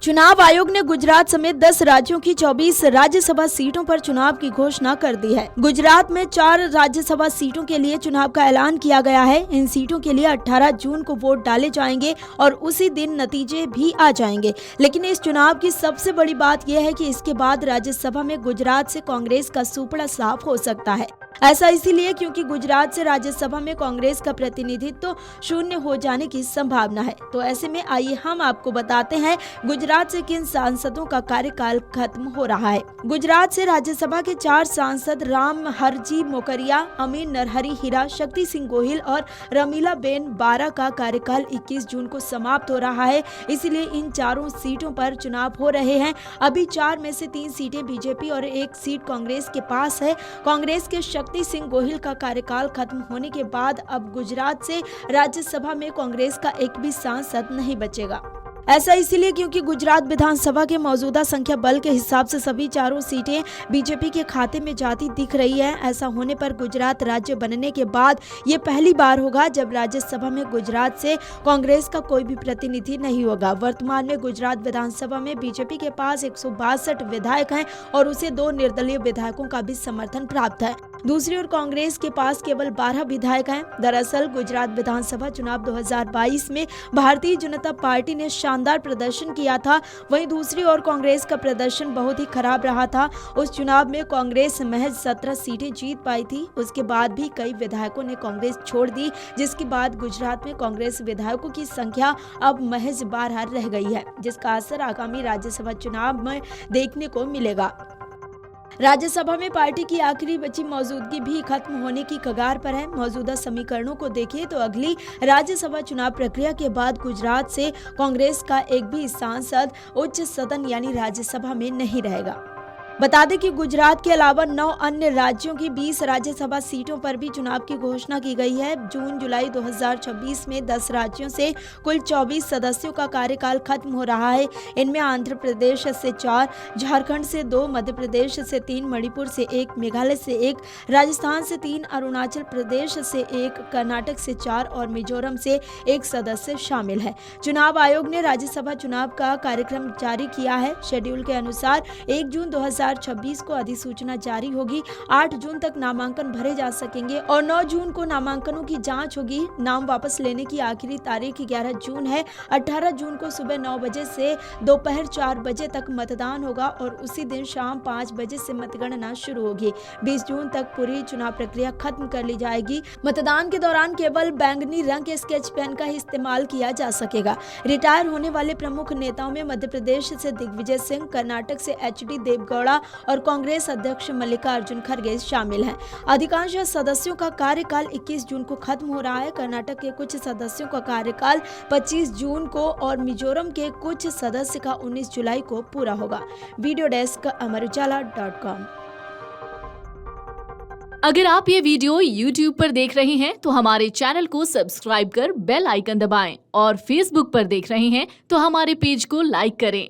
चुनाव आयोग ने गुजरात समेत 10 राज्यों की 24 राज्यसभा सीटों पर चुनाव की घोषणा कर दी है। गुजरात में 4 राज्यसभा सीटों के लिए चुनाव का ऐलान किया गया है। इन सीटों के लिए 18 जून को वोट डाले जाएंगे और उसी दिन नतीजे भी आ जाएंगे। लेकिन इस चुनाव की सबसे बड़ी बात यह है कि इसके बाद राज्यसभा में गुजरात से कांग्रेस का सुपड़ा साफ हो सकता है। ऐसा इसीलिए क्योंकि गुजरात से राज्यसभा में कांग्रेस का प्रतिनिधित्व शून्य हो जाने की संभावना है। तो ऐसे में आइए हम आपको बताते हैं गुजरात से किन सांसदों का कार्यकाल खत्म हो रहा है। गुजरात से राज्यसभा के 4 सांसद राम हरजी मोकरिया, अमीर नरहरी हीरा, शक्ति सिंह गोहिल और रमीला बेन बारा का कार्यकाल 21 जून को समाप्त हो रहा है। इसलिए इन चारों सीटों पर चुनाव हो रहे हैं। अभी 4 में से 3 सीटें बीजेपी और 1 सीट कांग्रेस के पास है। कांग्रेस के शक्ति सिंह गोहिल का कार्यकाल खत्म होने के बाद अब गुजरात से राज्यसभा में कांग्रेस का एक भी सांसद नहीं बचेगा। ऐसा इसीलिए क्योंकि गुजरात विधानसभा के मौजूदा संख्या बल के हिसाब से सभी चारों सीटें बीजेपी के खाते में जाती दिख रही है। ऐसा होने पर गुजरात राज्य बनने के बाद ये पहली बार होगा जब राज्यसभा में गुजरात से कांग्रेस का कोई भी प्रतिनिधि नहीं होगा। वर्तमान में गुजरात विधानसभा में बीजेपी के पास 162 विधायक हैं और उसे 2 निर्दलीय विधायकों का भी समर्थन प्राप्त है। दूसरी ओर कांग्रेस के पास केवल 12 विधायक हैं। दरअसल गुजरात विधानसभा चुनाव 2022 में भारतीय जनता पार्टी ने शानदार प्रदर्शन किया था। वहीं दूसरी ओर कांग्रेस का प्रदर्शन बहुत ही खराब रहा था। उस चुनाव में कांग्रेस महज 17 सीटें जीत पाई थी। उसके बाद भी कई विधायकों ने कांग्रेस छोड़ दी, जिसके बाद गुजरात में कांग्रेस विधायकों की संख्या अब महज 12 रह गई है, जिसका असर आगामी राज्यसभा चुनाव में देखने को मिलेगा। राज्यसभा में पार्टी की आखिरी बची मौजूदगी भी खत्म होने की कगार पर है। मौजूदा समीकरणों को देखें तो अगली राज्यसभा चुनाव प्रक्रिया के बाद गुजरात से कांग्रेस का एक भी सांसद उच्च सदन यानी राज्यसभा में नहीं रहेगा। बता दें कि गुजरात के अलावा 9 अन्य राज्यों की 20 राज्यसभा सीटों पर भी चुनाव की घोषणा की गई है। जून-जुलाई 2026 में 10 राज्यों से कुल 24 सदस्यों का कार्यकाल खत्म हो रहा है। इनमें आंध्र प्रदेश से 4, झारखंड से 2, मध्य प्रदेश से 3, मणिपुर से 1, मेघालय से 1, राजस्थान से 3, अरुणाचल प्रदेश से 1, कर्नाटक से 4 और मिजोरम से 1 सदस्य शामिल है। चुनाव आयोग ने राज्यसभा चुनाव का कार्यक्रम जारी किया है। शेड्यूल के अनुसार 1 जून 2026 को अधिसूचना जारी होगी। 8 जून तक नामांकन भरे जा सकेंगे और 9 जून को नामांकनों की जांच होगी। नाम वापस लेने की आखिरी तारीख 11 जून है। 18 जून को सुबह 9 बजे से दोपहर 4 बजे तक मतदान होगा और उसी दिन शाम 5 बजे से मतगणना शुरू होगी। 20 जून तक पूरी चुनाव प्रक्रिया खत्म कर ली जाएगी। मतदान के दौरान केवल बैंगनी रंग के स्केच पेन का इस्तेमाल किया जा सकेगा। रिटायर होने वाले प्रमुख नेताओं में मध्य प्रदेश से दिग्विजय सिंह, कर्नाटक से HD देवगौड़ा और कांग्रेस अध्यक्ष मल्लिकार्जुन खड़गे शामिल हैं। अधिकांश सदस्यों का कार्यकाल 21 जून को खत्म हो रहा है। कर्नाटक के कुछ सदस्यों का कार्यकाल 25 जून को और मिजोरम के कुछ सदस्य का 19 जुलाई को पूरा होगा। Video desk amarujala.com। अगर आप ये वीडियो YouTube पर देख रहे हैं तो हमारे चैनल को सब्सक्राइब कर बेल आइकन दबाएं और Facebook पर देख रहे हैं तो हमारे पेज को लाइक करें।